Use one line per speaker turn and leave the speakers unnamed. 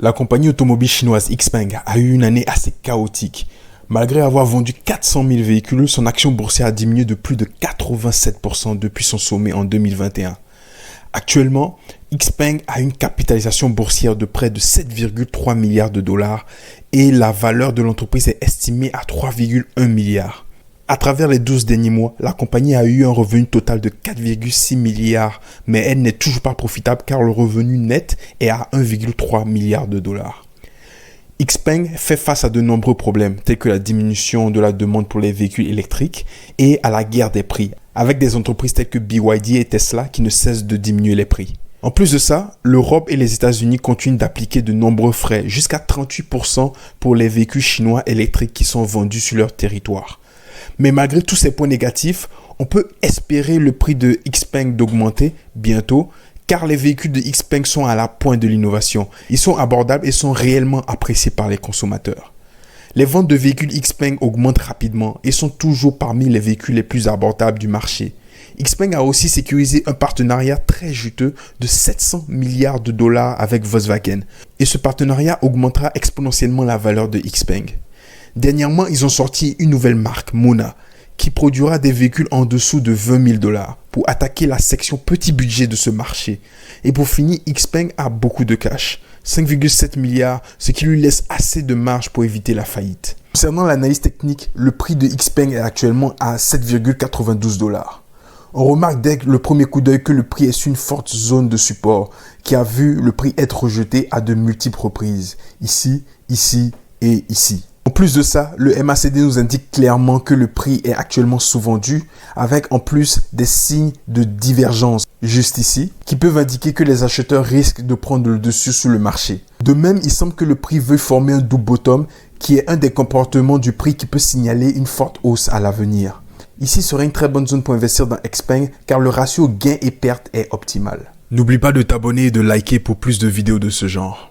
La compagnie automobile chinoise XPeng a eu une année assez chaotique. Malgré avoir vendu 400 000 véhicules, son action boursière a diminué de plus de 87% depuis son sommet en 2021. Actuellement, XPeng a une capitalisation boursière de près de 7,3 milliards de dollars et la valeur de l'entreprise est estimée à 3,1 milliards. À travers les 12 derniers mois, la compagnie a eu un revenu total de 4,6 milliards, mais elle n'est toujours pas profitable car le revenu net est à 1,3 milliard de dollars. XPeng fait face à de nombreux problèmes, tels que la diminution de la demande pour les véhicules électriques et à la guerre des prix, avec des entreprises telles que BYD et Tesla qui ne cessent de diminuer les prix. En plus de ça, l'Europe et les États-Unis continuent d'appliquer de nombreux frais, jusqu'à 38% pour les véhicules chinois électriques qui sont vendus sur leur territoire. Mais malgré tous ces points négatifs, on peut espérer le prix de XPeng d'augmenter bientôt, car les véhicules de XPeng sont à la pointe de l'innovation. Ils sont abordables et sont réellement appréciés par les consommateurs. Les ventes de véhicules XPeng augmentent rapidement et sont toujours parmi les véhicules les plus abordables du marché. XPeng a aussi sécurisé un partenariat très juteux de 700 milliards de dollars avec Volkswagen. Et ce partenariat augmentera exponentiellement la valeur de XPeng. Dernièrement, ils ont sorti une nouvelle marque, Mona, qui produira des véhicules en dessous de 20 000 dollars pour attaquer la section petit budget de ce marché. Et pour finir, XPeng a beaucoup de cash, 5,7 milliards, ce qui lui laisse assez de marge pour éviter la faillite. Concernant l'analyse technique, le prix de XPeng est actuellement à 7,92 dollars. On remarque dès le premier coup d'œil que le prix est sur une forte zone de support qui a vu le prix être rejeté à de multiples reprises, ici, ici et ici. En plus de ça, le MACD nous indique clairement que le prix est actuellement sous-vendu avec en plus des signes de divergence juste ici qui peuvent indiquer que les acheteurs risquent de prendre le dessus sur le marché. De même, il semble que le prix veuille former un double bottom qui est un des comportements du prix qui peut signaler une forte hausse à l'avenir. Ici serait une très bonne zone pour investir dans XPeng car le ratio gain et perte est optimal. N'oublie pas de t'abonner et de liker pour plus de vidéos de ce genre.